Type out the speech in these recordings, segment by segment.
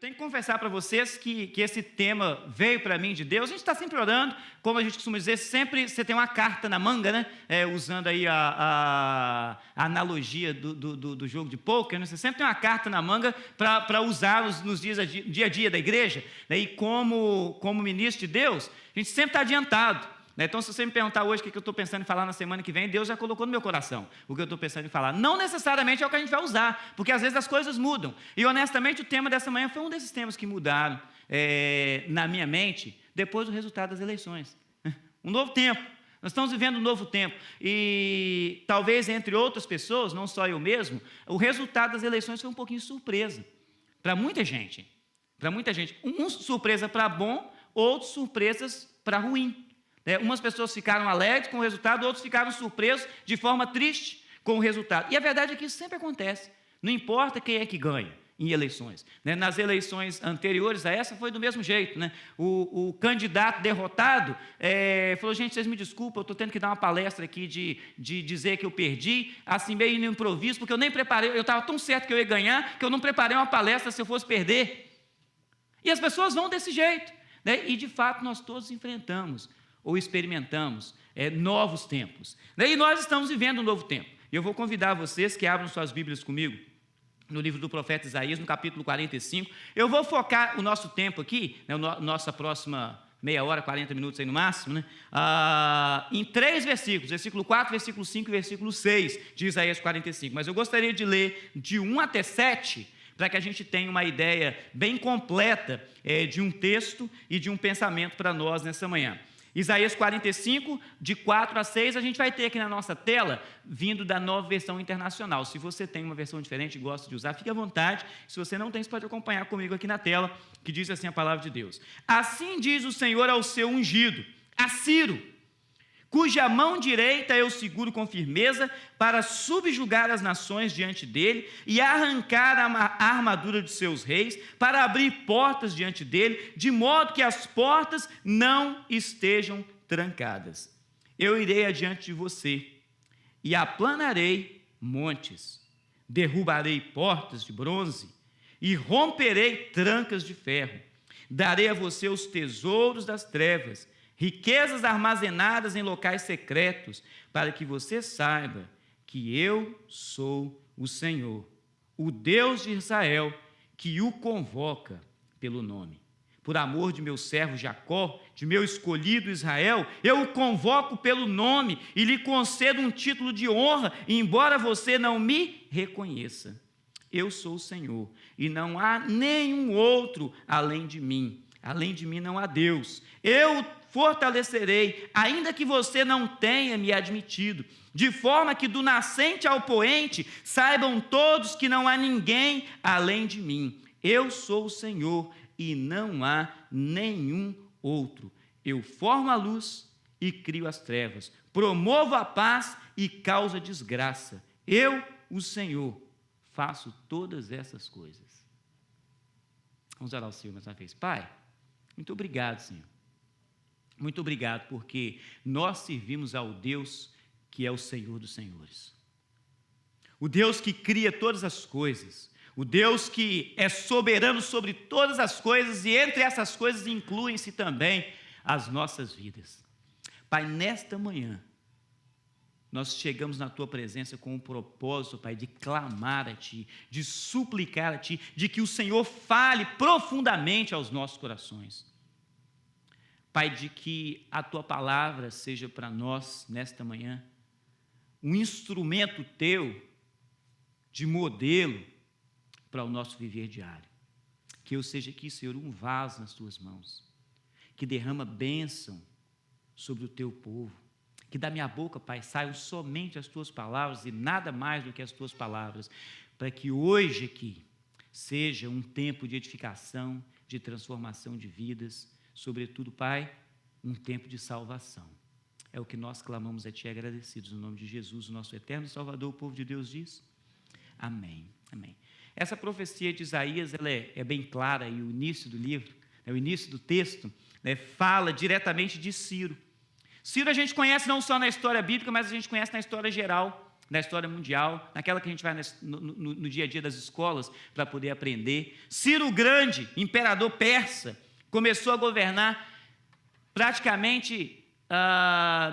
Tenho que confessar para vocês que esse tema veio para mim de Deus. A gente está sempre orando, como a gente costuma dizer, sempre você tem uma carta na manga, né? Usando aí a analogia do jogo de pôquer, né? Você sempre tem uma carta na manga para usar nos dia a dia da igreja, né? E como ministro de Deus, a gente sempre está adiantado. Então, se você me perguntar hoje o que eu estou pensando em falar na semana que vem, Deus já colocou no meu coração o que eu estou pensando em falar. Não necessariamente é o que a gente vai usar, porque às vezes as coisas mudam. E honestamente, o tema dessa manhã foi um desses temas que mudaram na minha mente depois do resultado das eleições. Um novo tempo. Nós estamos vivendo um novo tempo. E talvez entre outras pessoas, não só eu mesmo, o resultado das eleições foi um pouquinho surpresa para muita gente. Para muita gente. Surpresa para bom, outros surpresas para ruim. Umas pessoas ficaram alegres com o resultado, outros ficaram surpresos de forma triste com o resultado. E a verdade é que isso sempre acontece. Não importa quem é que ganha em eleições. Nas eleições anteriores a essa foi do mesmo jeito. O candidato derrotado falou, gente, vocês me desculpem, eu estou tendo que dar uma palestra aqui de dizer que eu perdi, assim meio no improviso, porque eu nem preparei, eu estava tão certo que eu ia ganhar, que eu não preparei uma palestra se eu fosse perder. E as pessoas vão desse jeito. E de fato nós todos enfrentamos ou experimentamos novos tempos. E nós estamos vivendo um novo tempo. Eu vou convidar vocês que abram suas Bíblias comigo, no livro do profeta Isaías, no capítulo 45. Eu vou focar o nosso tempo aqui, nossa próxima meia hora, 40 minutos aí no máximo, em 3 versículos, versículo 4, versículo 5 e versículo 6 de Isaías 45. Mas eu gostaria de ler de 1 até 7, para que a gente tenha uma ideia bem completa de um texto e de um pensamento para nós nessa manhã. Isaías 45, de 4 a 6, a gente vai ter aqui na nossa tela, vindo da Nova Versão Internacional. Se você tem uma versão diferente e gosta de usar, fique à vontade. Se você não tem, você pode acompanhar comigo aqui na tela, que diz assim a palavra de Deus. Assim diz o Senhor ao seu ungido, a Ciro, cuja mão direita eu seguro com firmeza, para subjugar as nações diante dele e arrancar a armadura de seus reis, para abrir portas diante dele, de modo que as portas não estejam trancadas. Eu irei adiante de você e aplanarei montes, derrubarei portas de bronze e romperei trancas de ferro. Darei a você os tesouros das trevas, riquezas armazenadas em locais secretos, para que você saiba que eu sou o Senhor, o Deus de Israel, que o convoca pelo nome. Por amor de meu servo Jacó, de meu escolhido Israel, eu o convoco pelo nome e lhe concedo um título de honra, embora você não me reconheça. Eu sou o Senhor, e não há nenhum outro além de mim. Além de mim não há Deus. Eu fortalecerei, ainda que você não tenha me admitido, de forma que do nascente ao poente saibam todos que não há ninguém além de mim. Eu sou o Senhor e não há nenhum outro. Eu formo a luz e crio as trevas, promovo a paz e causo a desgraça. Eu, o Senhor, faço todas essas coisas. Vamos orar ao Senhor mais uma vez. Pai, muito obrigado, Senhor. Muito obrigado, porque nós servimos ao Deus que é o Senhor dos Senhores. O Deus que cria todas as coisas. O Deus que é soberano sobre todas as coisas, e entre essas coisas incluem-se também as nossas vidas. Pai, nesta manhã, nós chegamos na Tua presença com o propósito, Pai, de clamar a Ti, de suplicar a Ti, de que o Senhor fale profundamente aos nossos corações. Pai, de que a Tua palavra seja para nós, nesta manhã, um instrumento Teu de modelo para o nosso viver diário. Que eu seja aqui, Senhor, um vaso nas Tuas mãos, que derrama bênção sobre o Teu povo, que da minha boca, Pai, saiam somente as Tuas palavras e nada mais do que as Tuas palavras, para que hoje aqui seja um tempo de edificação, de transformação de vidas, sobretudo, Pai, um tempo de salvação. É o que nós clamamos a Ti, agradecidos, no nome de Jesus, o nosso eterno Salvador. O povo de Deus diz, amém, amém. Essa profecia de Isaías, ela é bem clara, e o início do livro, o início do texto, fala diretamente de Ciro. Ciro a gente conhece não só na história bíblica, mas a gente conhece na história geral, na história mundial, naquela que a gente vai no dia a dia das escolas para poder aprender. Ciro o Grande, imperador persa, começou a governar praticamente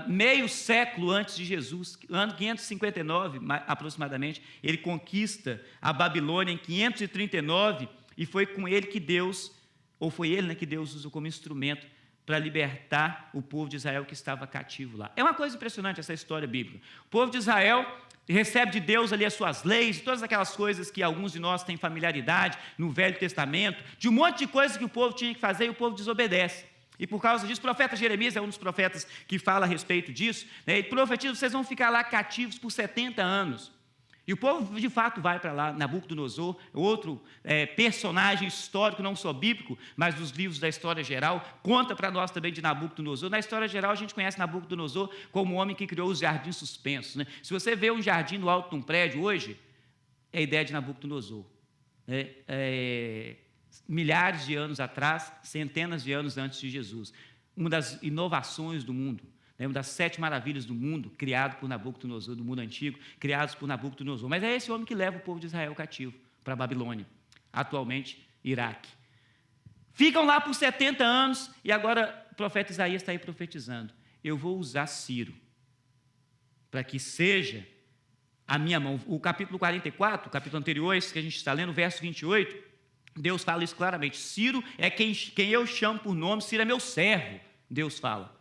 meio século antes de Jesus, ano 559 aproximadamente. Ele conquista a Babilônia em 539 e foi com ele que Deus, ou foi ele, né, que Deus usou como instrumento para libertar o povo de Israel que estava cativo lá. É uma coisa impressionante essa história bíblica. O povo de Israel recebe de Deus ali as suas leis, todas aquelas coisas que alguns de nós têm familiaridade no Velho Testamento, de um monte de coisas que o povo tinha que fazer e o povo desobedece. E por causa disso, o profeta Jeremias é um dos profetas que fala a respeito disso, né? Ele profetiza: vocês vão ficar lá cativos por 70 anos. E o povo, de fato, vai para lá. Nabucodonosor, outro personagem histórico, não só bíblico, mas dos livros da história geral, conta para nós também de Nabucodonosor. Na história geral, a gente conhece Nabucodonosor como o homem que criou os jardins suspensos, né? Se você vê um jardim no alto de um prédio hoje, é a ideia de Nabucodonosor, né? Milhares de anos atrás, centenas de anos antes de Jesus. Uma das inovações do mundo, né? Uma das 7 maravilhas do mundo, criado por Nabucodonosor, do mundo antigo, criados por Nabucodonosor. Mas é esse homem que leva o povo de Israel cativo para a Babilônia, atualmente Iraque. Ficam lá por 70 anos e agora o profeta Isaías está aí profetizando: eu vou usar Ciro para que seja a minha mão. O capítulo 44, o capítulo anterior, esse que a gente está lendo, o verso 28, Deus fala isso claramente: Ciro é quem eu chamo por nome, Ciro é meu servo, Deus fala.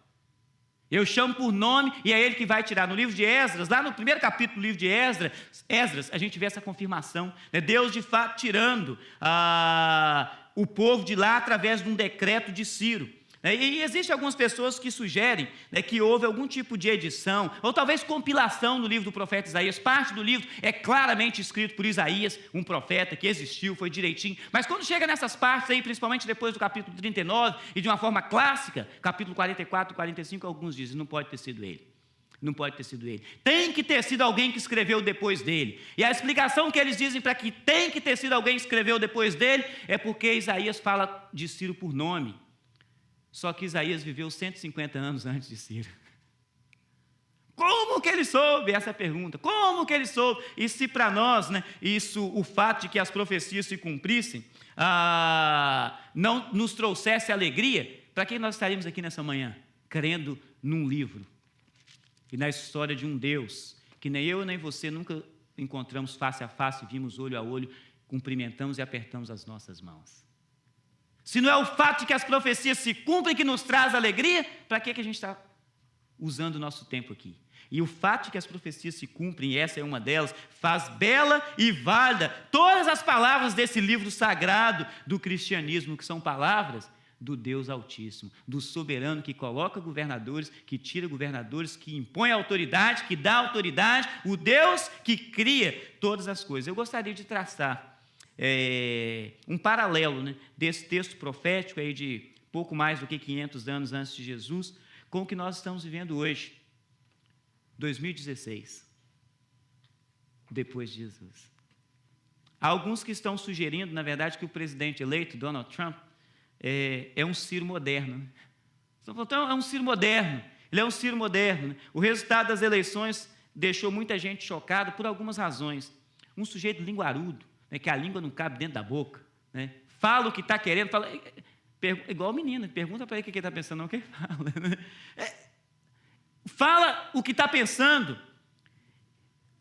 Eu chamo por nome e é ele que vai tirar. No livro de Esdras, lá no primeiro capítulo do livro de Esdras, a gente vê essa confirmação, né? Deus de fato tirando o povo de lá através de um decreto de Ciro. E existem algumas pessoas que sugerem, né, que houve algum tipo de edição, ou talvez compilação no livro do profeta Isaías. Parte do livro é claramente escrito por Isaías, um profeta que existiu, foi direitinho. Mas quando chega nessas partes aí, principalmente depois do capítulo 39, e de uma forma clássica, capítulo 44 e 45, alguns dizem: não pode ter sido ele. Não pode ter sido ele. Tem que ter sido alguém que escreveu depois dele. E a explicação que eles dizem para que tem que ter sido alguém que escreveu depois dele é porque Isaías fala de Ciro por nome. Só que Isaías viveu 150 anos antes de Ciro. Como que ele soube? Essa é a pergunta. Como que ele soube? E se para nós, né, o fato de que as profecias se cumprissem, não nos trouxesse alegria, para que nós estaríamos aqui nessa manhã? Crendo num livro e na história de um Deus que nem eu nem você nunca encontramos face a face, vimos olho a olho, cumprimentamos e apertamos as nossas mãos. Se não é o fato de que as profecias se cumprem que nos traz alegria, para que a gente está usando o nosso tempo aqui? E o fato de que as profecias se cumprem, e essa é uma delas, faz bela e válida todas as palavras desse livro sagrado do cristianismo, que são palavras do Deus Altíssimo, do soberano que coloca governadores, que tira governadores, que impõe autoridade, que dá autoridade, o Deus que cria todas as coisas. Eu gostaria de traçar um paralelo, né, desse texto profético aí de pouco mais do que 500 anos antes de Jesus, com o que nós estamos vivendo hoje, 2016, depois de Jesus. Há alguns que estão sugerindo, na verdade, que o presidente eleito, Donald Trump, é um Ciro moderno. Então, é um Ciro moderno, ele é um Ciro moderno, né? O resultado das eleições deixou muita gente chocada por algumas razões. Um sujeito linguarudo, né, que a língua não cabe dentro da boca, né? Fala o que está querendo, fala, igual o menino, pergunta para ele o que ele está pensando, não o que ele fala. Né? Fala o que está pensando.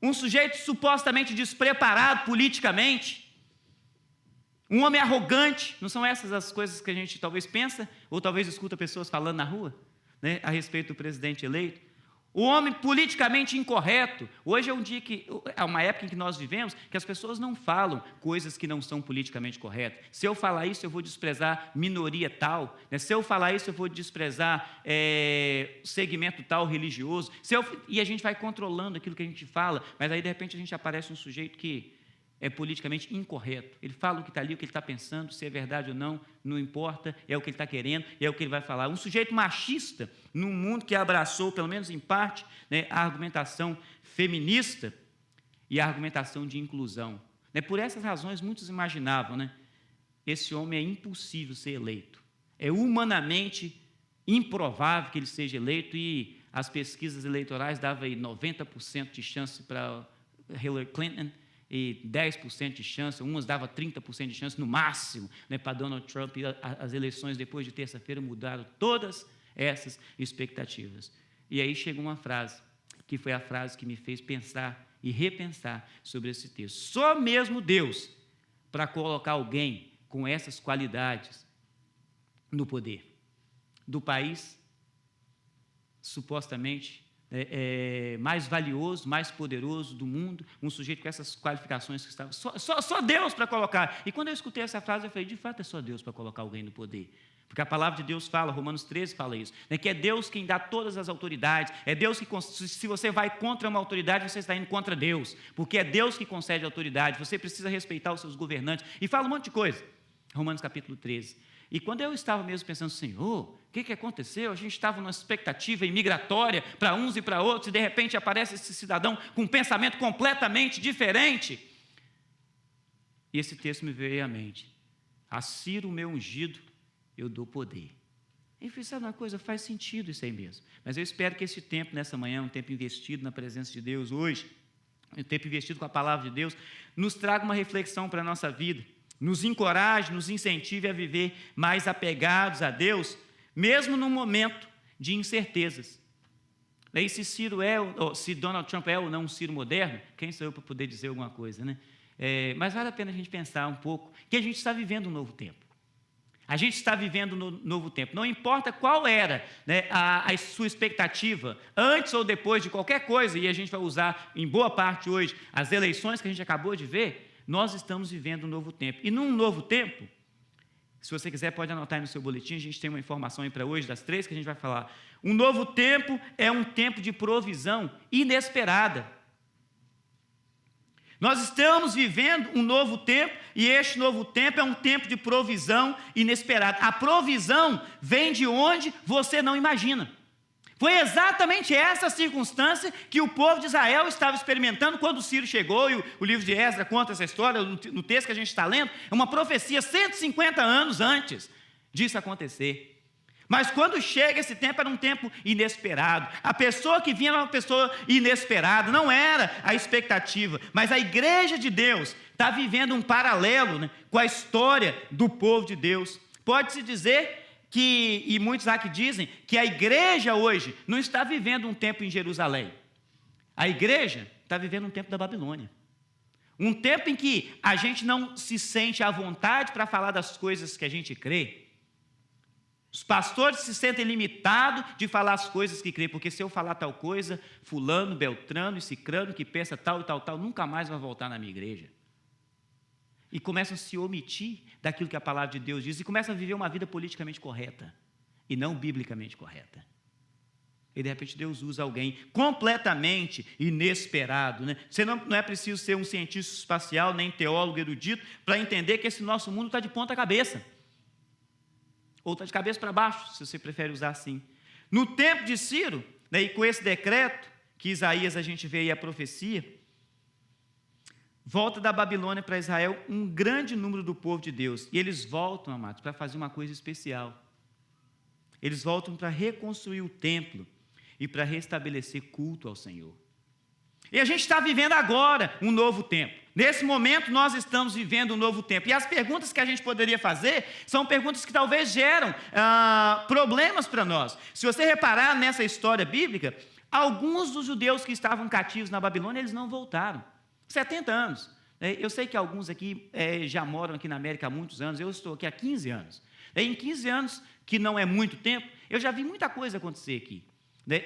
Um sujeito supostamente despreparado politicamente, um homem arrogante. Não são essas as coisas que a gente talvez pensa, ou talvez escuta pessoas falando na rua, né, a respeito do presidente eleito? O homem politicamente incorreto. Hoje é uma época em que nós vivemos que as pessoas não falam coisas que não são politicamente corretas. Se eu falar isso, eu vou desprezar minoria tal, né? Se eu falar isso, eu vou desprezar segmento tal religioso. E a gente vai controlando aquilo que a gente fala, mas aí de repente a gente aparece um sujeito que é politicamente incorreto. Ele fala o que está ali, o que ele está pensando, se é verdade ou não, não importa, é o que ele está querendo, é o que ele vai falar. Um sujeito machista, num mundo que abraçou, pelo menos em parte, né, a argumentação feminista e a argumentação de inclusão. Né, por essas razões, muitos imaginavam, né, esse homem é impossível ser eleito. É humanamente improvável que ele seja eleito e as pesquisas eleitorais davam aí 90% de chance para Hillary Clinton e 10% de chance, umas davam 30% de chance no máximo, né, para Donald Trump. E as eleições depois de terça-feira mudaram todas essas expectativas. E aí chegou uma frase, que foi a frase que me fez pensar e repensar sobre esse texto. Só mesmo Deus para colocar alguém com essas qualidades no poder do país, supostamente mais valioso, mais poderoso do mundo, um sujeito com essas qualificações que estava, só Deus para colocar. E quando eu escutei essa frase, eu falei, de fato é só Deus para colocar alguém no poder. Porque a palavra de Deus fala, Romanos 13 fala isso, né, que é Deus quem dá todas as autoridades, é Deus que, se você vai contra uma autoridade, você está indo contra Deus, porque é Deus que concede a autoridade, você precisa respeitar os seus governantes, e fala um monte de coisa, Romanos capítulo 13. E quando eu estava mesmo pensando, Senhor, o que aconteceu? A gente estava numa expectativa imigratória para uns e para outros, e de repente aparece esse cidadão com um pensamento completamente diferente. E esse texto me veio à mente, a Ciro, o meu ungido, eu dou poder. E fiz, sabe uma coisa, faz sentido isso aí mesmo. Mas eu espero que esse tempo, nessa manhã, um tempo investido na presença de Deus hoje, um tempo investido com a palavra de Deus, nos traga uma reflexão para a nossa vida, nos encoraje, nos incentive a viver mais apegados a Deus, mesmo num momento de incertezas. Daí, se Donald Trump é ou não um Ciro moderno, quem sou eu para poder dizer alguma coisa, né? Mas vale a pena a gente pensar um pouco que a gente está vivendo um novo tempo. A gente está vivendo um novo tempo. Não importa qual era, né, a sua expectativa, antes ou depois de qualquer coisa, e a gente vai usar em boa parte hoje as eleições que a gente acabou de ver, nós estamos vivendo um novo tempo. E num novo tempo, se você quiser pode anotar aí no seu boletim, a gente tem uma informação aí para hoje, das 3 que a gente vai falar. Um novo tempo é um tempo de provisão inesperada. Nós estamos vivendo um novo tempo, e este novo tempo é um tempo de provisão inesperada. A provisão vem de onde você não imagina. Foi exatamente essa circunstância que o povo de Israel estava experimentando quando Ciro chegou, e o livro de Esdras conta essa história, no texto que a gente está lendo, é uma profecia 150 anos antes disso acontecer. Mas quando chega esse tempo, era um tempo inesperado. A pessoa que vinha era uma pessoa inesperada, não era a expectativa. Mas a igreja de Deus está vivendo um paralelo, né, com a história do povo de Deus. Pode-se dizer que, e muitos há que dizem, que a igreja hoje não está vivendo um tempo em Jerusalém. A igreja está vivendo um tempo da Babilônia. Um tempo em que a gente não se sente à vontade para falar das coisas que a gente crê. Os pastores se sentem limitados de falar as coisas que crê, porque se eu falar tal coisa, fulano, beltrano e cicrano que pensa tal e tal, tal, nunca mais vai voltar na minha igreja. E começam a se omitir daquilo que a palavra de Deus diz, e começam a viver uma vida politicamente correta, e não biblicamente correta. E de repente Deus usa alguém completamente inesperado, né? Você não é preciso ser um cientista espacial, nem teólogo erudito, para entender que esse nosso mundo está de ponta cabeça. Ou está de cabeça para baixo, se você prefere usar assim. No tempo de Ciro, né, e com esse decreto, que Isaías a gente vê aí a profecia, volta da Babilônia para Israel um grande número do povo de Deus. E eles voltam, amados, para fazer uma coisa especial. Eles voltam para reconstruir o templo e para restabelecer culto ao Senhor. E a gente está vivendo agora um novo tempo. Nesse momento nós estamos vivendo um novo tempo. E as perguntas que a gente poderia fazer são perguntas que talvez geram problemas para nós. Se você reparar nessa história bíblica, alguns dos judeus que estavam cativos na Babilônia, eles não voltaram. 70 anos. Eu sei que alguns aqui já moram aqui na América há muitos anos, eu estou aqui há 15 anos. Em 15 anos, que não é muito tempo, eu já vi muita coisa acontecer aqui.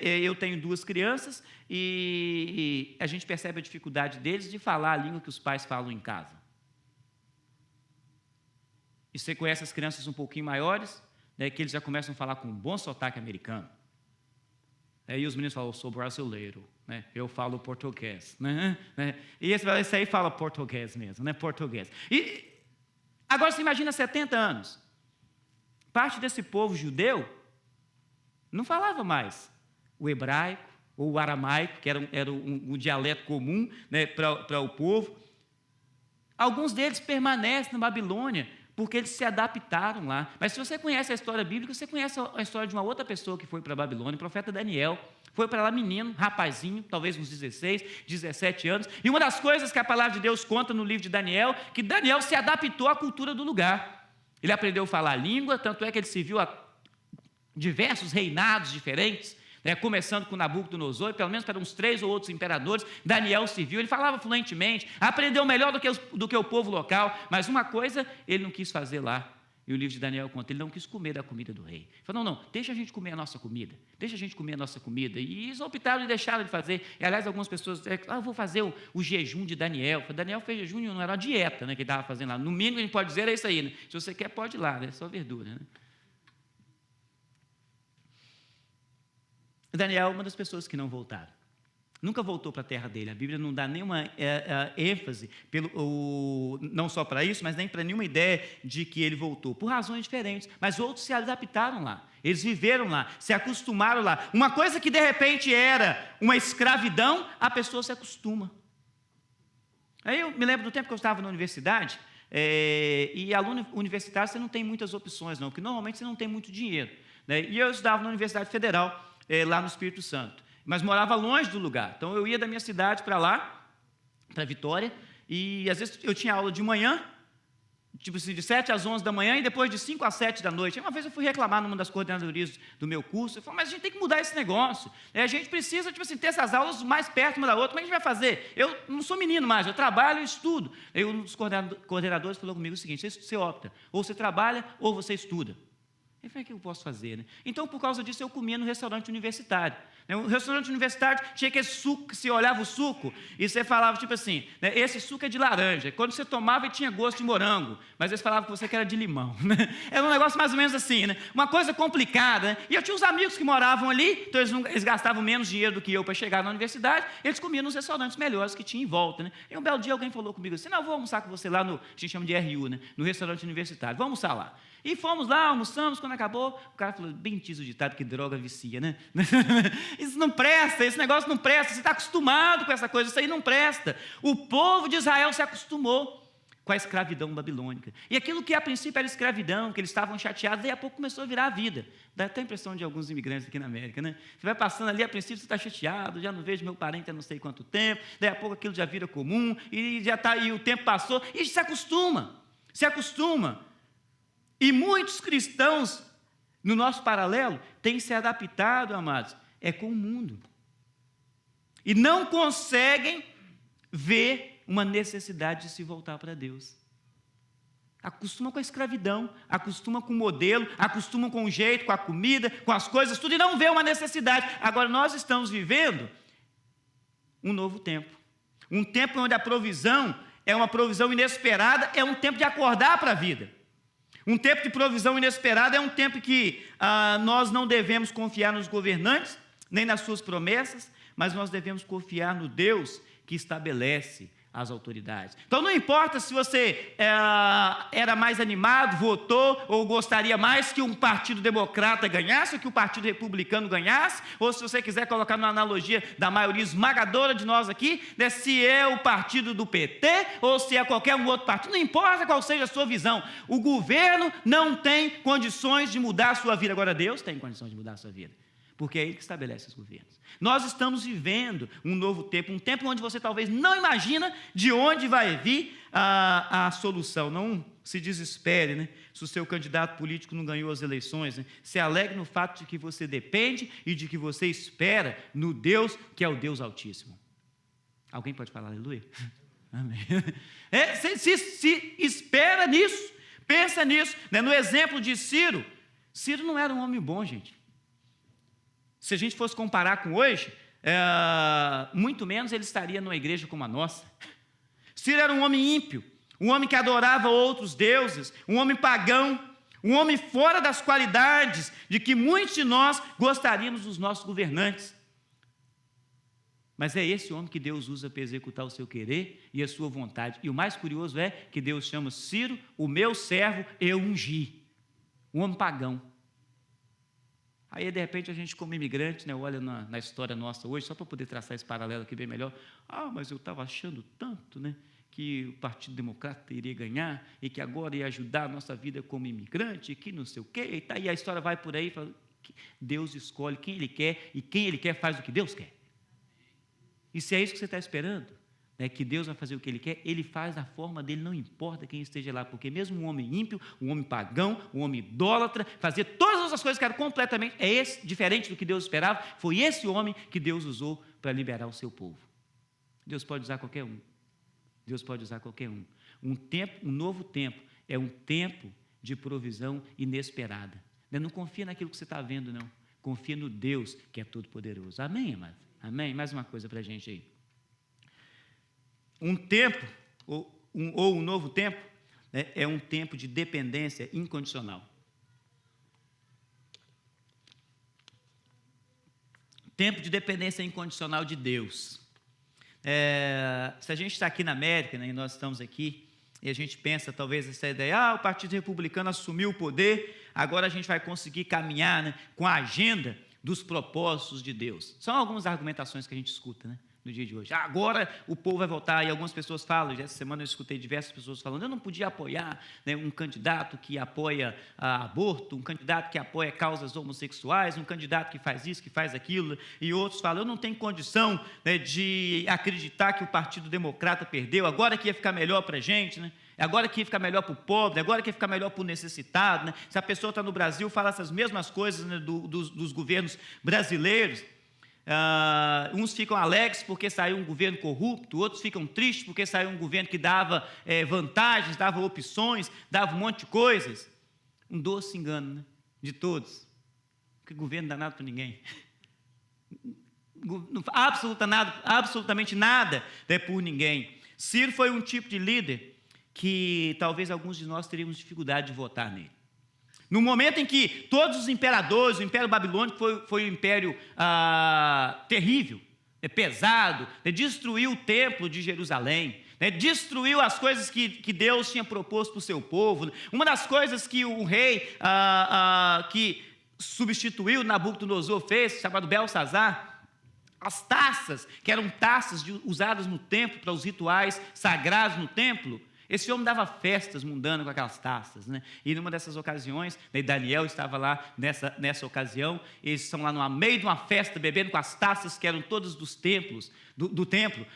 Eu tenho 2 crianças e a gente percebe a dificuldade deles de falar a língua que os pais falam em casa. E você conhece as crianças um pouquinho maiores, que eles já começam a falar com um bom sotaque americano. E os meninos falam, eu sou brasileiro, né? Eu falo português. Né? E esse aí fala português mesmo, né? Português. E agora você imagina 70 anos. Parte desse povo judeu não falava mais o hebraico ou o aramaico, que era um dialeto comum, né, para o povo. Alguns deles permanecem na Babilônia porque eles se adaptaram lá. Mas se você conhece a história bíblica, você conhece a história de uma outra pessoa que foi para a Babilônia, o profeta Daniel. Foi para lá menino, rapazinho, talvez uns 16, 17 anos. E uma das coisas que a palavra de Deus conta no livro de Daniel, que Daniel se adaptou à cultura do lugar. Ele aprendeu a falar a língua, tanto é que ele serviu a diversos reinados diferentes, começando com Nabucodonosor, pelo menos para uns 3 ou outros imperadores. Daniel serviu, ele falava fluentemente, aprendeu melhor do que o povo local, mas uma coisa ele não quis fazer lá. E o livro de Daniel conta, ele não quis comer da comida do rei. Ele falou, não, deixa a gente comer a nossa comida, deixa a gente comer a nossa comida. E eles optaram e deixaram de fazer. E, aliás, algumas pessoas disseram, eu vou fazer o jejum de Daniel. Daniel fez jejum, não era uma dieta, que ele estava fazendo lá. No mínimo, a gente pode dizer, é isso aí. Se você quer, pode ir lá, só verdura. Daniel é uma das pessoas que não voltaram. Nunca voltou para a terra dele. A Bíblia não dá nenhuma ênfase, não só para isso, mas nem para nenhuma ideia de que ele voltou, por razões diferentes. Mas outros se adaptaram lá, eles viveram lá, se acostumaram lá. Uma coisa que de repente era uma escravidão, a pessoa se acostuma. Aí eu me lembro do tempo que eu estava na universidade, e aluno universitário você não tem muitas opções, não, porque normalmente você não tem muito dinheiro. E eu estudava na Universidade Federal, lá no Espírito Santo. Mas morava longe do lugar, então eu ia da minha cidade para lá, para Vitória, e às vezes eu tinha aula de manhã, tipo assim, de 7 às 11 da manhã, e depois de 5 às 7 da noite. Uma vez eu fui reclamar numa das coordenadorias do meu curso, eu falei, mas a gente tem que mudar esse negócio, a gente precisa, tipo assim, ter essas aulas mais perto uma da outra, como é que a gente vai fazer? Eu não sou menino mais, eu trabalho e estudo. Aí um dos coordenadores falou comigo o seguinte, você opta, ou você trabalha, ou você estuda. Eu falei, o que eu posso fazer? Então, por causa disso, eu comia no restaurante universitário. O restaurante universitário tinha aquele suco, que você olhava o suco, e você falava, tipo assim, esse suco é de laranja. Quando você tomava, ele tinha gosto de morango, mas eles falavam que você que era de limão. Era um negócio mais ou menos assim, uma coisa complicada. E eu tinha uns amigos que moravam ali, então eles gastavam menos dinheiro do que eu para chegar na universidade, eles comiam nos restaurantes melhores que tinha em volta. E um belo dia alguém falou comigo assim, não, eu vou almoçar com você lá a gente chama de RU, no restaurante universitário, vamos almoçar lá. E fomos lá, almoçamos, quando acabou, o cara falou, bem diz o ditado que droga vicia, Isso não presta, esse negócio não presta, você está acostumado com essa coisa, isso aí não presta. O povo de Israel se acostumou com a escravidão babilônica. E aquilo que a princípio era escravidão, que eles estavam chateados, daí a pouco começou a virar a vida. Dá até a impressão de alguns imigrantes aqui na América, Você vai passando ali, a princípio você está chateado, já não vejo meu parente há não sei quanto tempo, daí a pouco aquilo já vira comum, e o tempo passou, e se acostuma. E muitos cristãos, no nosso paralelo, têm se adaptado, amados, com o mundo. E não conseguem ver uma necessidade de se voltar para Deus. Acostuma com a escravidão, acostuma com o modelo, acostuma com o jeito, com a comida, com as coisas, tudo, e não vê uma necessidade. Agora, nós estamos vivendo um novo tempo. Um tempo onde a provisão é uma provisão inesperada, é um tempo de acordar para a vida. Um tempo de provisão inesperada é um tempo que nós não devemos confiar nos governantes, nem nas suas promessas, mas nós devemos confiar no Deus que estabelece as autoridades. Então não importa se você era mais animado, votou, ou gostaria mais que um partido democrata ganhasse, ou que o partido republicano ganhasse, ou se você quiser colocar na analogia da maioria esmagadora de nós aqui, se é o partido do PT, ou se é qualquer um outro partido, não importa qual seja a sua visão, o governo não tem condições de mudar a sua vida. Agora Deus tem condições de mudar a sua vida, porque é Ele que estabelece os governos. Nós estamos vivendo um novo tempo, um tempo onde você talvez não imagina de onde vai vir a solução. Não se desespere, se o seu candidato político não ganhou as eleições, se alegre no fato de que você depende e de que você espera no Deus que é o Deus Altíssimo. Alguém pode falar aleluia? Amém. Se espera nisso, pensa nisso. No exemplo de Ciro, Ciro não era um homem bom, gente. Se a gente fosse comparar com hoje, muito menos ele estaria numa igreja como a nossa. Ciro era um homem ímpio, um homem que adorava outros deuses, um homem pagão, um homem fora das qualidades de que muitos de nós gostaríamos dos nossos governantes. Mas é esse homem que Deus usa para executar o seu querer e a sua vontade. E o mais curioso é que Deus chama Ciro, o meu servo, eu ungi. Um homem pagão. Aí, de repente, a gente como imigrante, olha na história nossa hoje, só para poder traçar esse paralelo aqui bem melhor. Mas eu estava achando tanto, que o Partido Democrata iria ganhar e que agora ia ajudar a nossa vida como imigrante, que não sei o quê, e tá, e a história vai por aí, Deus escolhe quem Ele quer e quem Ele quer faz o que Deus quer. E se é isso que você está esperando, né, que Deus vai fazer o que Ele quer, Ele faz da forma dele, não importa quem esteja lá, porque mesmo um homem ímpio, um homem pagão, um homem idólatra, fazer todas as coisas que eram completamente diferente do que Deus esperava, foi esse homem que Deus usou para liberar o seu povo. Deus pode usar qualquer um. Deus pode usar qualquer um. Um novo tempo, é um tempo de provisão inesperada. Não confia naquilo que você está vendo, não. Confia no Deus que é todo-poderoso. Amém, amado? Amém? Mais uma coisa para a gente aí. Um tempo, ou um novo tempo, né, é um tempo de dependência incondicional. Tempo de dependência incondicional de Deus. Se a gente está aqui na América, né, e nós estamos aqui, e a gente pensa talvez essa ideia, o Partido Republicano assumiu o poder, agora a gente vai conseguir caminhar, né, com a agenda dos propósitos de Deus. São algumas argumentações que a gente escuta, né, no dia de hoje. Agora o povo vai votar, e algumas pessoas falam, essa semana eu escutei diversas pessoas falando, eu não podia apoiar, né, um candidato que apoia aborto, um candidato que apoia causas homossexuais, um candidato que faz isso, que faz aquilo, e outros falam, eu não tenho condição, né, de acreditar que o Partido Democrata perdeu, agora que ia ficar melhor para a gente, né? Agora que ia ficar melhor para o pobre, agora que ia ficar melhor para o necessitado, né? Se a pessoa está no Brasil, fala essas mesmas coisas, né, dos governos brasileiros. Uns ficam alegres porque saiu um governo corrupto, outros ficam tristes porque saiu um governo que dava vantagens, dava opções, dava um monte de coisas. Um doce engano, né, de todos, porque governo não dá nada para ninguém. Absolutamente nada é por ninguém. Ciro foi um tipo de líder que talvez alguns de nós teríamos dificuldade de votar nele. No momento em que todos os imperadores, o Império Babilônico foi um império terrível, pesado, destruiu o templo de Jerusalém, destruiu as coisas que Deus tinha proposto para o seu povo. Uma das coisas que o rei que substituiu Nabucodonosor fez, chamado Belsazar, as taças, que eram taças usadas no templo para os rituais sagrados no templo, esse homem dava festas mundanas com aquelas taças, né? E numa dessas ocasiões, Daniel estava lá nessa ocasião, eles estão lá no meio de uma festa, bebendo com as taças que eram todas dos templos, do templo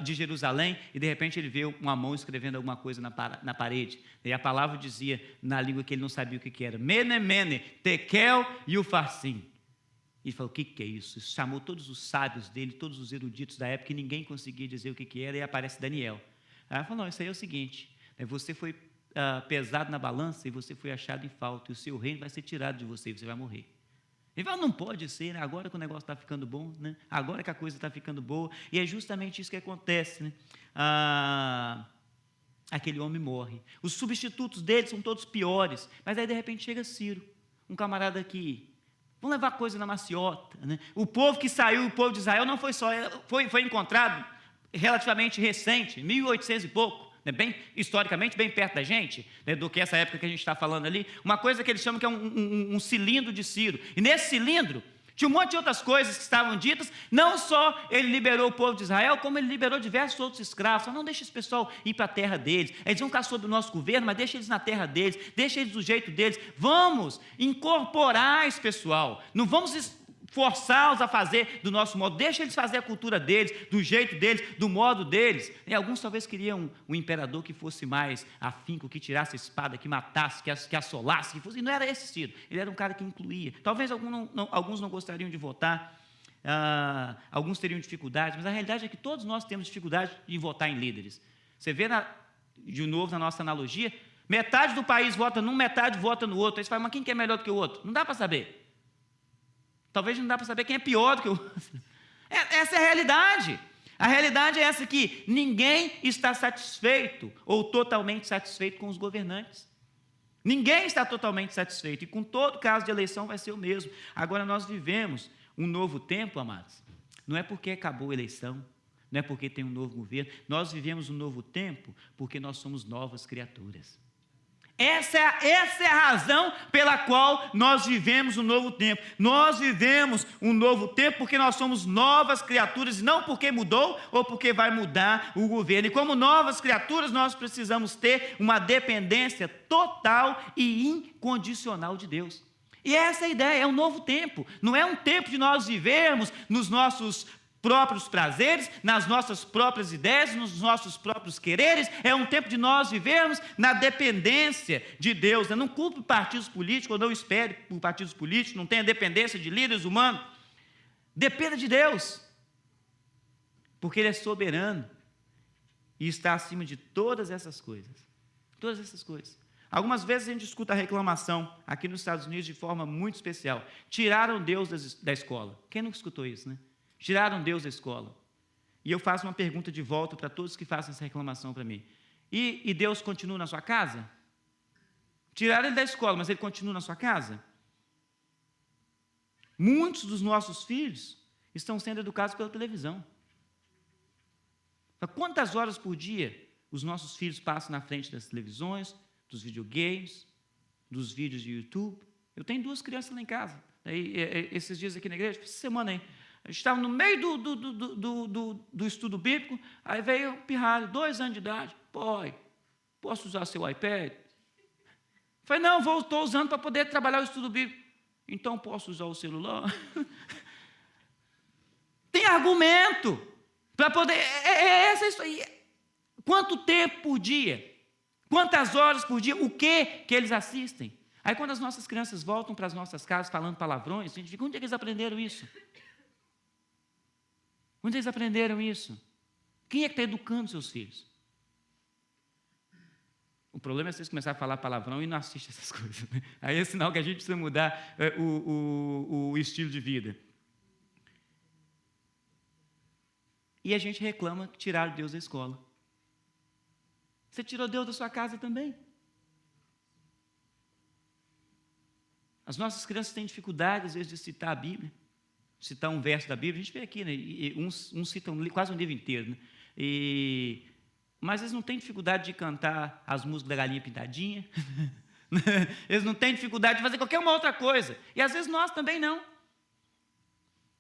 de Jerusalém, e de repente ele vê uma mão escrevendo alguma coisa na parede, e a palavra dizia, na língua que ele não sabia o que era, Mene, Mene, Tekel e Ufarsim. E falou, o que é isso? Chamou todos os sábios dele, todos os eruditos da época, e ninguém conseguia dizer o que era, e aparece Daniel. Aí ela falou, não, isso aí é o seguinte, você foi pesado na balança e você foi achado em falta, e o seu reino vai ser tirado de você e você vai morrer. Ele falou, não pode ser, né? Agora que o negócio está ficando bom, né? Agora que a coisa está ficando boa, e é justamente isso que acontece, né? Aquele homem morre. Os substitutos dele são todos piores, mas aí de repente chega Ciro, um camarada que... Vamos levar coisa na maciota, né? O povo que saiu, o povo de Israel, não foi só, foi encontrado relativamente recente, 1800 e pouco, né, historicamente bem perto da gente, né, do que essa época que a gente está falando ali, uma coisa que eles chamam que é um cilindro de Ciro, e nesse cilindro tinha um monte de outras coisas que estavam ditas, não só ele liberou o povo de Israel, como ele liberou diversos outros escravos. Falou, não deixa esse pessoal ir para a terra deles, eles vão ficar sob o nosso governo, mas deixa eles na terra deles, deixa eles do jeito deles, vamos incorporar esse pessoal, não vamos forçá-los a fazer do nosso modo, deixa eles fazer a cultura deles, do jeito deles, do modo deles. E alguns talvez queriam um imperador que fosse mais afinco, que tirasse a espada, que matasse, que assolasse, que fosse, e não era esse Ciro, ele era um cara que incluía. Talvez alguns não gostariam de votar, alguns teriam dificuldades, mas a realidade é que todos nós temos dificuldade de votar em líderes. Você vê, de novo, na nossa analogia, metade do país vota num, metade vota no outro. Aí você fala, mas quem que é melhor do que o outro? Não dá para saber. Talvez não dá para saber quem é pior do que o outro. Essa é a realidade. A realidade é essa que ninguém está satisfeito ou totalmente satisfeito com os governantes. Ninguém está totalmente satisfeito. E com todo caso de eleição vai ser o mesmo. Agora nós vivemos um novo tempo, amados. Não é porque acabou a eleição, não é porque tem um novo governo. Nós vivemos um novo tempo porque nós somos novas criaturas. Essa é a razão pela qual nós vivemos um novo tempo. Nós vivemos um novo tempo porque nós somos novas criaturas, não porque mudou ou porque vai mudar o governo. E como novas criaturas, nós precisamos ter uma dependência total e incondicional de Deus. E essa é a ideia, é um novo tempo. Não é um tempo de nós vivermos nos nossos próprios prazeres, nas nossas próprias ideias, nos nossos próprios quereres. É um tempo de nós vivermos na dependência de Deus. Não culpe partidos políticos, ou não espere por partidos políticos, não tenha dependência de líderes humanos. Dependa de Deus, porque Ele é soberano e está acima de todas essas coisas. Todas essas coisas. Algumas vezes a gente escuta a reclamação aqui nos Estados Unidos de forma muito especial. Tiraram Deus da escola. Quem nunca escutou isso, né? Tiraram Deus da escola. E eu faço uma pergunta de volta para todos que façam essa reclamação para mim. E Deus continua na sua casa? Tiraram Ele da escola, mas Ele continua na sua casa? Muitos dos nossos filhos estão sendo educados pela televisão. Quantas horas por dia os nossos filhos passam na frente das televisões, dos videogames, dos vídeos de YouTube? Eu tenho 2 crianças lá em casa. Esses dias aqui na igreja, essa semana aí, a gente estava no meio do estudo bíblico, aí veio o pirralho, 2 anos de idade. Pai, posso usar seu iPad? Falei, não, estou usando para poder trabalhar o estudo bíblico. Então posso usar o celular? Tem argumento para poder. Essa isso aí. Quanto tempo por dia? Quantas horas por dia? O que eles assistem? Aí quando as nossas crianças voltam para as nossas casas falando palavrões, a gente fica, onde é que eles aprenderam isso? Onde eles aprenderam isso? Quem é que está educando seus filhos? O problema é vocês começarem a falar palavrão e não assistem essas coisas. Né? Aí é sinal que a gente precisa mudar o estilo de vida. E a gente reclama que tiraram Deus da escola. Você tirou Deus da sua casa também? As nossas crianças têm dificuldade, às vezes, de citar a Bíblia. Citar um verso da Bíblia, a gente vê aqui, né? Uns citam quase um livro inteiro, né? Mas eles não têm dificuldade de cantar as músicas da Galinha Pintadinha, eles não têm dificuldade de fazer qualquer uma outra coisa, e às vezes nós também não.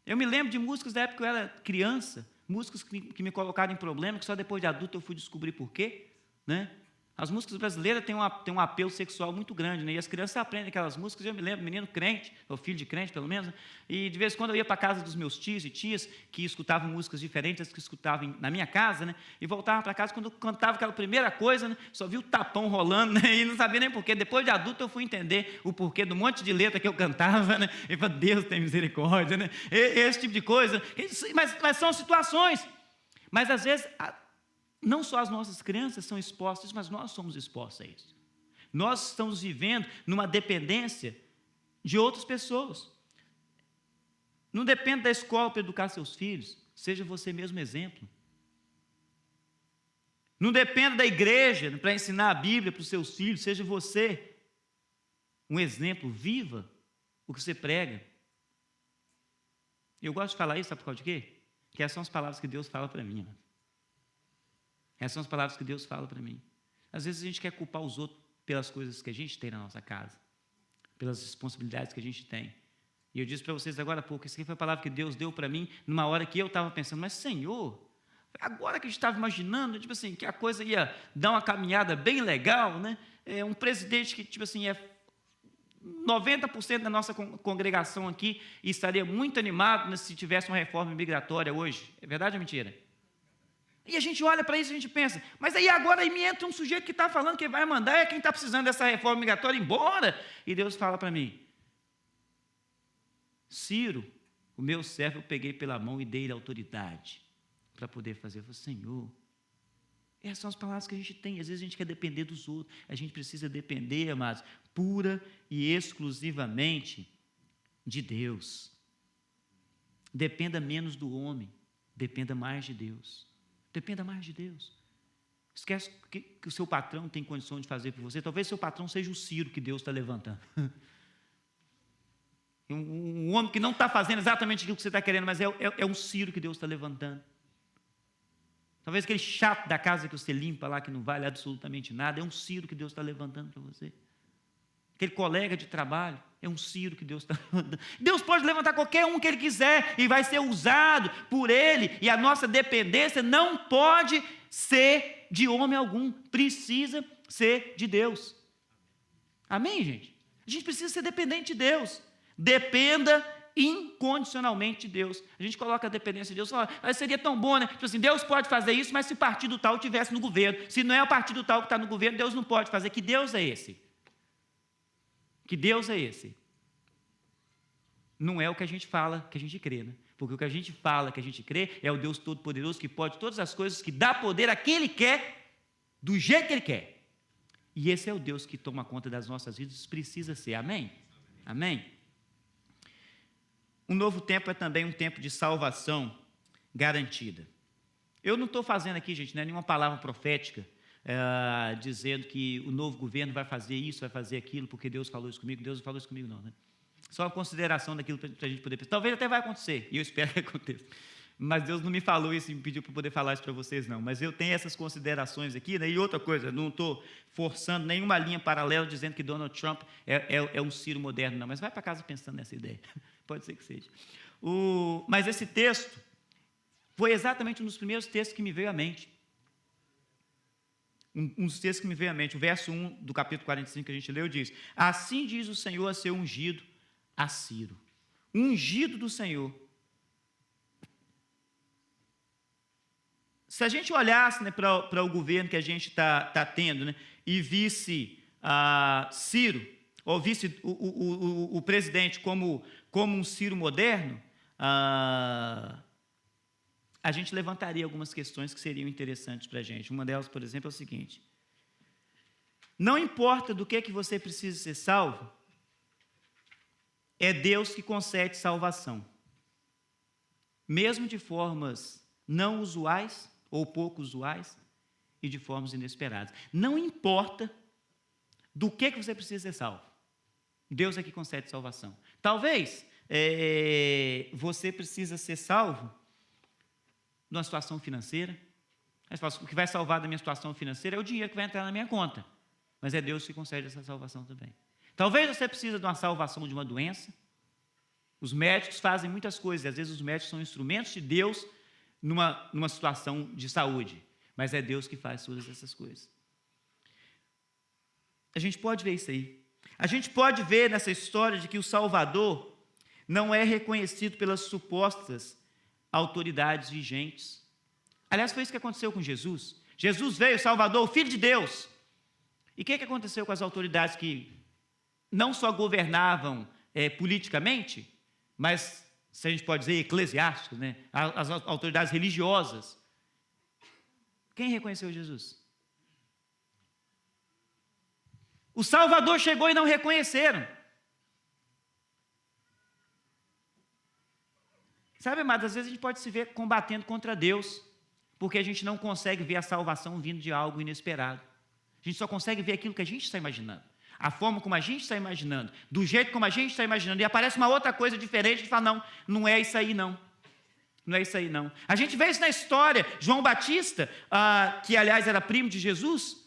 Eu me lembro de músicas da época que eu era criança, músicas que me colocaram em problema, que só depois de adulto eu fui descobrir por quê, né? As músicas brasileiras têm um apelo sexual muito grande, né? E as crianças aprendem aquelas músicas. Eu me lembro, menino crente, ou filho de crente, pelo menos, né? E de vez em quando eu ia para a casa dos meus tios e tias, que escutavam músicas diferentes das que escutavam na minha casa, né? E voltava para casa, quando eu cantava aquela primeira coisa, né? Só vi o tapão rolando, né? E não sabia nem porquê. Depois de adulto eu fui entender o porquê do monte de letra que eu cantava, né? E falei, Deus tem misericórdia, né? Esse tipo de coisa. Mas são situações. Mas às vezes não só as nossas crianças são expostas, mas nós somos expostos a isso. Nós estamos vivendo numa dependência de outras pessoas. Não depende da escola para educar seus filhos, seja você mesmo exemplo. Não depende da igreja para ensinar a Bíblia para os seus filhos, seja você um exemplo, viva o que você prega. Eu gosto de falar isso, sabe por causa de quê? Que essas são as palavras que Deus fala para mim, irmão. Essas são as palavras que Deus fala para mim. Às vezes a gente quer culpar os outros pelas coisas que a gente tem na nossa casa, pelas responsabilidades que a gente tem. E eu disse para vocês agora há pouco, isso aqui foi a palavra que Deus deu para mim, numa hora que eu estava pensando, mas Senhor, agora que a gente estava imaginando, tipo assim, que a coisa ia dar uma caminhada bem legal, né? Um presidente que, tipo assim, 90% da nossa congregação aqui estaria muito animado, né, se tivesse uma reforma migratória hoje. É verdade ou mentira? E a gente olha para isso e a gente pensa, mas aí agora me entra um sujeito que está falando que vai mandar, é quem está precisando dessa reforma migratória embora. E Deus fala para mim, Ciro, o meu servo, eu peguei pela mão e dei-lhe autoridade para poder fazer. Eu falei, Senhor, essas são as palavras que a gente tem. Às vezes a gente quer depender dos outros, a gente precisa depender, amados, pura e exclusivamente de Deus. Dependa menos do homem, dependa mais de Deus. Dependa mais de Deus. Esquece que o seu patrão tem condição de fazer por você. Talvez seu patrão seja o Ciro que Deus está levantando. Um homem que não está fazendo exatamente aquilo que você está querendo, mas é um Ciro que Deus está levantando. Talvez aquele chato da casa que você limpa lá, que não vale absolutamente nada, é um Ciro que Deus está levantando para você. Aquele colega de trabalho, é um Ciro que Deus está levantando. Deus pode levantar qualquer um que Ele quiser, e vai ser usado por Ele, e a nossa dependência não pode ser de homem algum, precisa ser de Deus. Amém, gente? A gente precisa ser dependente de Deus. Dependa incondicionalmente de Deus. A gente coloca a dependência de Deus, fala, seria tão bom, né? Tipo assim, Deus pode fazer isso, mas se o partido tal estivesse no governo, se não é o partido tal que está no governo, Deus não pode fazer. Que Deus é esse? Que Deus é esse? Não é o que a gente fala, que a gente crê, né? Porque o que a gente fala, que a gente crê, é o Deus Todo-Poderoso que pode todas as coisas, que dá poder a quem Ele quer, do jeito que Ele quer. E esse é o Deus que toma conta das nossas vidas, precisa ser, amém? Amém? Um novo tempo é também um tempo de salvação garantida. Eu não estou fazendo aqui, gente, nenhuma palavra profética, dizendo que o novo governo vai fazer isso, vai fazer aquilo, porque Deus falou isso comigo. Deus não falou isso comigo, não, né? Só uma consideração daquilo para a gente poder pensar. Talvez até vai acontecer, e eu espero que aconteça. Mas Deus não me falou isso e me pediu para poder falar isso para vocês, não. Mas eu tenho essas considerações aqui, né? E outra coisa, não estou forçando nenhuma linha paralela dizendo que Donald Trump é um Ciro moderno, não. Mas vai para casa pensando nessa ideia. Pode ser que seja. Mas esse texto foi exatamente um dos primeiros textos que me veio à mente. Um dos textos que me veio à mente. O verso 1 do capítulo 45 que a gente leu diz: assim diz o Senhor a seu ungido, a Ciro. Ungido do Senhor. Se a gente olhasse, né, para o governo que a gente está tendo, né, e visse Ciro, ou visse o presidente como um Ciro moderno, a gente levantaria algumas questões que seriam interessantes para a gente. Uma delas, por exemplo, é o seguinte: não importa do que você precisa ser salvo, é Deus que concede salvação, mesmo de formas não usuais ou pouco usuais e de formas inesperadas. Não importa do que você precisa ser salvo, Deus é que concede salvação. Talvez você precisa ser salvo numa situação financeira. O que vai salvar da minha situação financeira é o dinheiro que vai entrar na minha conta, mas é Deus que concede essa salvação também. Talvez você precise de uma salvação de uma doença. Os médicos fazem muitas coisas, e às vezes os médicos são instrumentos de Deus numa situação de saúde, mas é Deus que faz todas essas coisas. A gente pode ver isso aí. A gente pode ver nessa história de que o Salvador não é reconhecido pelas supostas autoridades vigentes. Aliás, foi isso que aconteceu com Jesus. Jesus veio, Salvador, o Filho de Deus. E o que aconteceu com as autoridades que não só governavam politicamente, mas, se a gente pode dizer, eclesiásticos, né? As autoridades religiosas? Quem reconheceu Jesus? O Salvador chegou e não reconheceram. Sabe, amados, às vezes a gente pode se ver combatendo contra Deus, porque a gente não consegue ver a salvação vindo de algo inesperado. A gente só consegue ver aquilo que a gente está imaginando, a forma como a gente está imaginando, do jeito como a gente está imaginando, e aparece uma outra coisa diferente e fala, não é isso aí não. Não é isso aí não. A gente vê isso na história. João Batista, que aliás era primo de Jesus,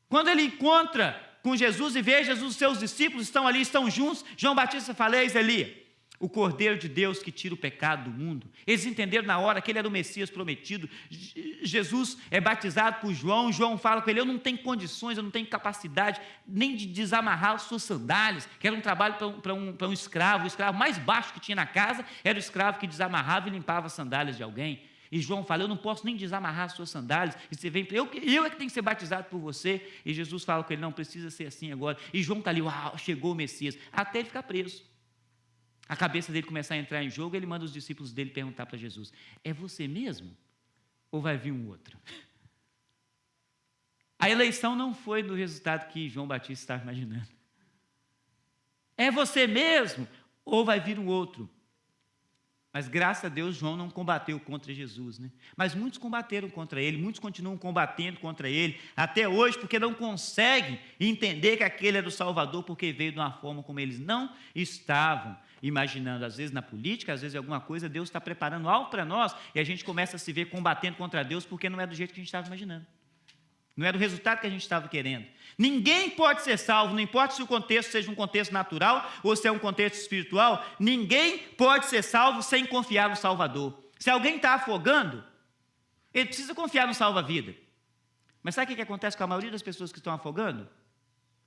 quando ele encontra com Jesus e vê Jesus, os seus discípulos estão ali, estão juntos, João Batista fala, eis ali, o Cordeiro de Deus que tira o pecado do mundo. Eles entenderam na hora que ele era o Messias prometido. Jesus é batizado por João, João fala com ele, eu não tenho condições, eu não tenho capacidade nem de desamarrar as suas sandálias, que era um trabalho para um escravo, o escravo mais baixo que tinha na casa, era o escravo que desamarrava e limpava as sandálias de alguém. E João fala, eu não posso nem desamarrar as suas sandálias, e você vem, eu é que tenho que ser batizado por você, e Jesus fala com ele, não, precisa ser assim agora, e João está ali, uau, chegou o Messias, até ele ficar preso. A cabeça dele começar a entrar em jogo, ele manda os discípulos dele perguntar para Jesus, é você mesmo? Ou vai vir um outro? A eleição não foi no resultado que João Batista estava imaginando. É você mesmo? Ou vai vir um outro? Mas, graças a Deus, João não combateu contra Jesus, né? Mas muitos combateram contra ele, muitos continuam combatendo contra ele, até hoje, porque não conseguem entender que aquele era o Salvador, porque veio de uma forma como eles não estavam imaginando. Às vezes na política, às vezes em alguma coisa, Deus está preparando algo para nós, e a gente começa a se ver combatendo contra Deus, porque não é do jeito que a gente estava imaginando. Não era o resultado que a gente estava querendo. Ninguém pode ser salvo, não importa se o contexto seja um contexto natural ou se é um contexto espiritual, ninguém pode ser salvo sem confiar no Salvador. Se alguém está afogando, ele precisa confiar no salva-vida. Mas sabe o que acontece com a maioria das pessoas que estão afogando?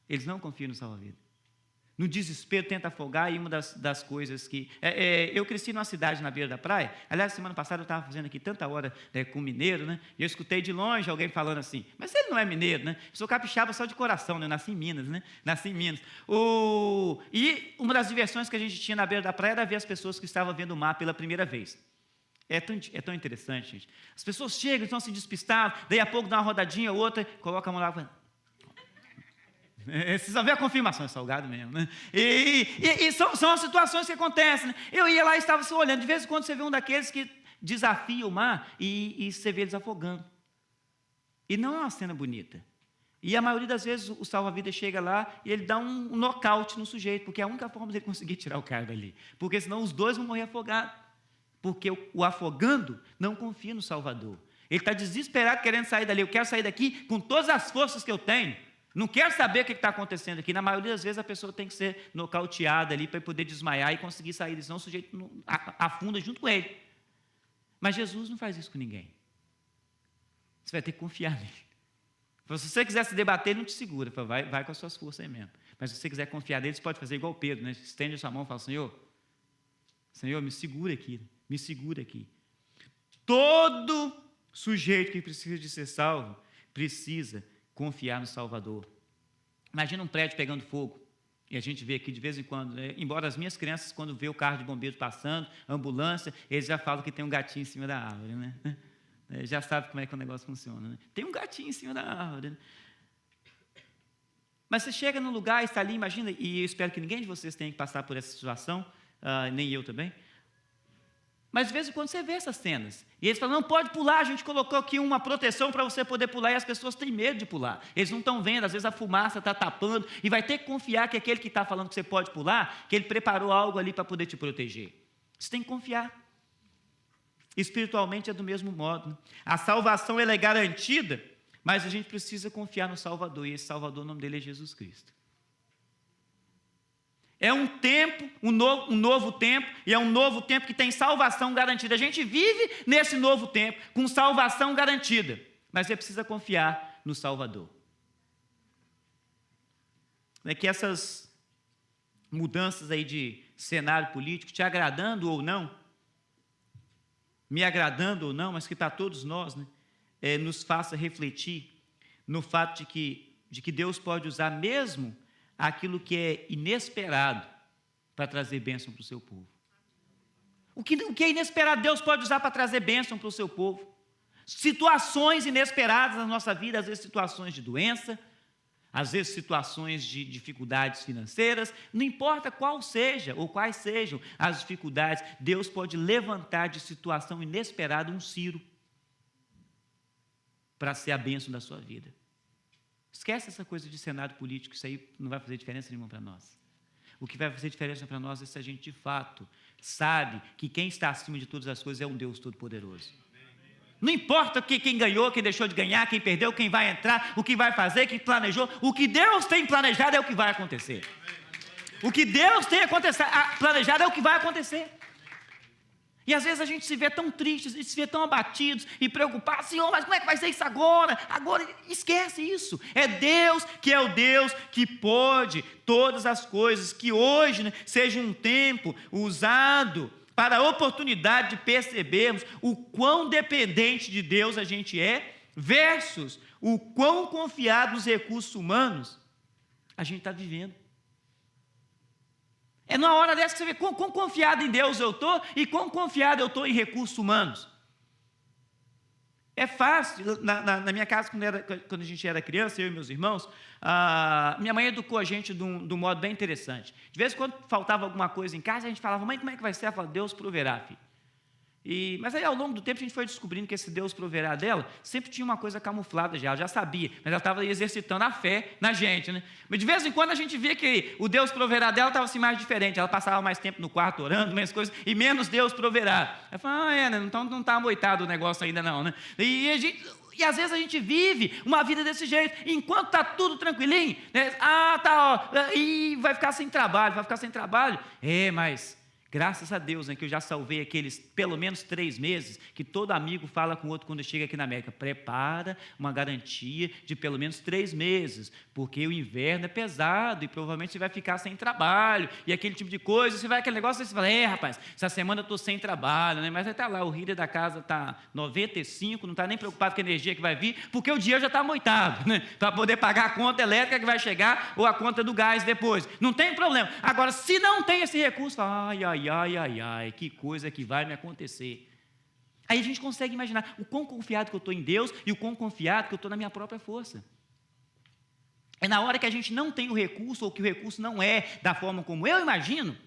Eles não confiam no salva-vida. No desespero, tenta afogar, e uma das coisas que... eu cresci numa cidade na beira da praia. Aliás, semana passada eu estava fazendo aqui tanta hora com mineiro, né? E eu escutei de longe alguém falando assim, mas ele não é mineiro, né? Eu sou capixaba só de coração, né? Eu nasci em Minas, né? Nasci em Minas. E uma das diversões que a gente tinha na beira da praia era ver as pessoas que estavam vendo o mar pela primeira vez. É tão interessante, gente. As pessoas chegam, estão assim despistadas, daí a pouco dá uma rodadinha, outra, coloca a mão lá e você só vê a confirmação, é salgado mesmo, né? E são as situações que acontecem, né? Eu ia lá e estava só olhando. De vez em quando você vê um daqueles que desafia o mar e você vê eles afogando. E não é uma cena bonita. E a maioria das vezes o salva-vidas chega lá e ele dá um nocaute no sujeito, porque é a única forma dele conseguir tirar o cara dali. Porque senão os dois vão morrer afogados. Porque o afogando não confia no Salvador. Ele está desesperado querendo sair dali. Eu quero sair daqui com todas as forças que eu tenho. Não quero saber o que está acontecendo aqui. Na maioria das vezes a pessoa tem que ser nocauteada ali para poder desmaiar e conseguir sair, senão o sujeito afunda junto com ele. Mas Jesus não faz isso com ninguém. Você vai ter que confiar nele. Se você quiser se debater, ele não te segura. Vai com as suas forças aí mesmo. Mas se você quiser confiar nele, você pode fazer igual Pedro, né? Estende a sua mão e fala, Senhor, me segura aqui, me segura aqui. Todo sujeito que precisa de ser salvo, precisa confiar no Salvador. Imagina um prédio pegando fogo, e a gente vê aqui de vez em quando, né? Embora as minhas crianças, quando vê o carro de bombeiro passando, ambulância, eles já falam que tem um gatinho em cima da árvore, né? Já sabe como é que o negócio funciona, né? Tem um gatinho em cima da árvore, né? Mas você chega num lugar e está ali, imagina, e eu espero que ninguém de vocês tenha que passar por essa situação, nem eu também. Mas de vez em quando você vê essas cenas. E eles falam, não pode pular, a gente colocou aqui uma proteção para você poder pular, e as pessoas têm medo de pular. Eles não estão vendo, às vezes a fumaça está tapando, e vai ter que confiar que aquele que está falando que você pode pular, que ele preparou algo ali para poder te proteger. Você tem que confiar. Espiritualmente é do mesmo modo, né? A salvação ela é garantida, mas a gente precisa confiar no Salvador, e esse Salvador, o nome dele é Jesus Cristo. É um tempo, um novo tempo, e é um novo tempo que tem salvação garantida. A gente vive nesse novo tempo, com salvação garantida, mas você precisa confiar no Salvador. É que essas mudanças aí de cenário político, te agradando ou não, me agradando ou não, mas que para todos nós, né, nos faça refletir no fato de que Deus pode usar mesmo aquilo que é inesperado para trazer bênção para o seu povo. O que é inesperado, Deus pode usar para trazer bênção para o seu povo. Situações inesperadas na nossa vida, às vezes situações de doença, às vezes situações de dificuldades financeiras, não importa qual seja ou quais sejam as dificuldades, Deus pode levantar de situação inesperada um Ciro para ser a bênção da sua vida. Esquece essa coisa de cenário político, isso aí não vai fazer diferença nenhuma para nós. O que vai fazer diferença para nós é se a gente, de fato, sabe que quem está acima de todas as coisas é um Deus Todo-Poderoso. Não importa quem ganhou, quem deixou de ganhar, quem perdeu, quem vai entrar, o que vai fazer, quem planejou. O que Deus tem planejado é o que vai acontecer. O que Deus tem planejado é o que vai acontecer. E às vezes a gente se vê tão tristes, se vê tão abatidos e preocupados, Senhor, mas como é que vai ser isso agora? Agora, esquece isso. É Deus que é o Deus que pode todas as coisas, que hoje, né, seja um tempo usado para a oportunidade de percebermos o quão dependente de Deus a gente é, versus o quão confiado nos recursos humanos a gente está vivendo. É numa hora dessa que você vê quão confiado em Deus eu estou e quão confiado eu estou em recursos humanos. É fácil, na minha casa, quando a gente era criança, eu e meus irmãos, minha mãe educou a gente de um modo bem interessante. De vez em quando faltava alguma coisa em casa, a gente falava, mãe, como é que vai ser? Ela falava, Deus proverá, filho. Mas aí, ao longo do tempo, a gente foi descobrindo que esse Deus proverá dela sempre tinha uma coisa camuflada já, ela já sabia, mas ela estava exercitando a fé na gente, né? Mas de vez em quando a gente via que o Deus proverá dela estava assim mais diferente, ela passava mais tempo no quarto orando, mais coisas, e menos Deus proverá. Ela falava, né? Então não está amoitado o negócio ainda não, né? E às vezes a gente vive uma vida desse jeito, enquanto está tudo tranquilinho, né? E vai ficar sem trabalho, mas graças a Deus, né, que eu já salvei aqueles pelo menos 3 meses, que todo amigo fala com o outro quando chega aqui na América, prepara uma garantia de pelo menos 3 meses, porque o inverno é pesado e provavelmente você vai ficar sem trabalho, e aquele tipo de coisa, você vai aquele negócio, você fala, rapaz, essa semana eu estou sem trabalho, né? Mas vai estar lá, o heater da casa está 95, não está nem preocupado com a energia que vai vir, porque o dinheiro já está amoitado, né? Para poder pagar a conta elétrica que vai chegar, ou a conta do gás depois, não tem problema. Agora, se não tem esse recurso, fala, ai, que coisa que vai me acontecer. Aí a gente consegue imaginar o quão confiado que eu estou em Deus e o quão confiado que eu estou na minha própria força. É na hora que a gente não tem o recurso, ou que o recurso não é da forma como eu imagino,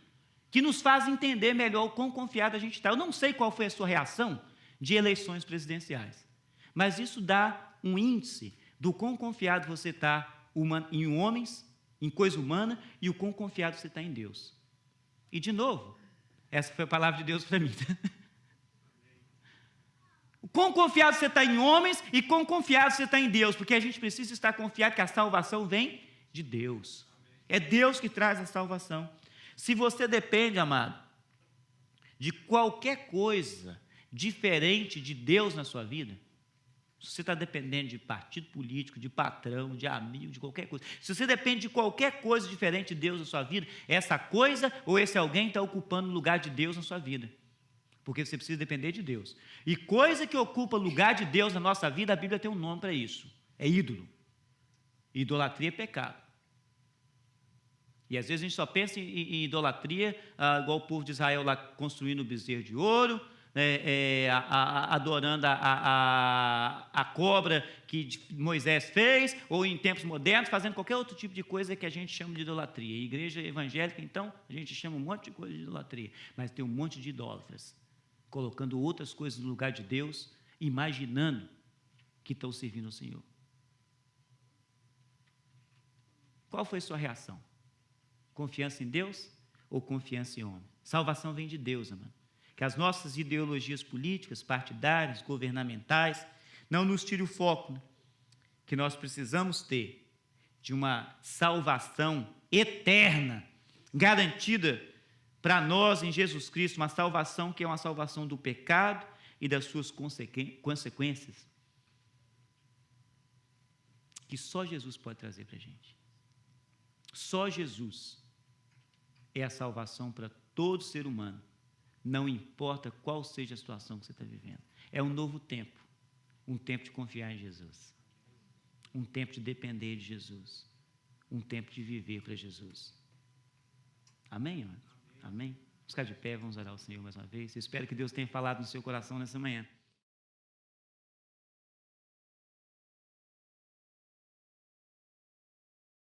que nos faz entender melhor o quão confiado a gente está. Eu não sei qual foi a sua reação de eleições presidenciais, mas isso dá um índice do quão confiado você está em homens, em coisa humana, e o quão confiado você está em Deus. E de novo, essa foi a palavra de Deus para mim. O quão confiado você está em homens e quão confiado você está em Deus, porque a gente precisa estar confiado que a salvação vem de Deus. É Deus que traz a salvação. Se você depende, amado, de qualquer coisa diferente de Deus na sua vida, se você está dependendo de partido político, de patrão, de amigo, de qualquer coisa, se você depende de qualquer coisa diferente de Deus na sua vida, essa coisa ou esse alguém está ocupando o lugar de Deus na sua vida, porque você precisa depender de Deus. E coisa que ocupa o lugar de Deus na nossa vida, a Bíblia tem um nome para isso, é ídolo. Idolatria é pecado. E às vezes a gente só pensa em idolatria, igual o povo de Israel lá construindo o bezerro de ouro, adorando a cobra que Moisés fez, ou em tempos modernos, fazendo qualquer outro tipo de coisa que a gente chama de idolatria. E igreja evangélica, então, a gente chama um monte de coisa de idolatria, mas tem um monte de idólatras, colocando outras coisas no lugar de Deus, imaginando que estão servindo ao Senhor. Qual foi a sua reação? Confiança em Deus ou confiança em homem? Salvação vem de Deus, amado. Que as nossas ideologias políticas, partidárias, governamentais, não nos tire o foco, né? Que nós precisamos ter de uma salvação eterna, garantida para nós em Jesus Cristo, uma salvação que é uma salvação do pecado e das suas consequências, que só Jesus pode trazer para a gente. Só Jesus é a salvação para todo ser humano, não importa qual seja a situação que você está vivendo. É um novo tempo, um tempo de confiar em Jesus, um tempo de depender de Jesus, um tempo de viver para Jesus. Amém, irmão? Amém? Vamos ficar de pé, vamos orar ao Senhor mais uma vez. Eu espero que Deus tenha falado no seu coração nessa manhã.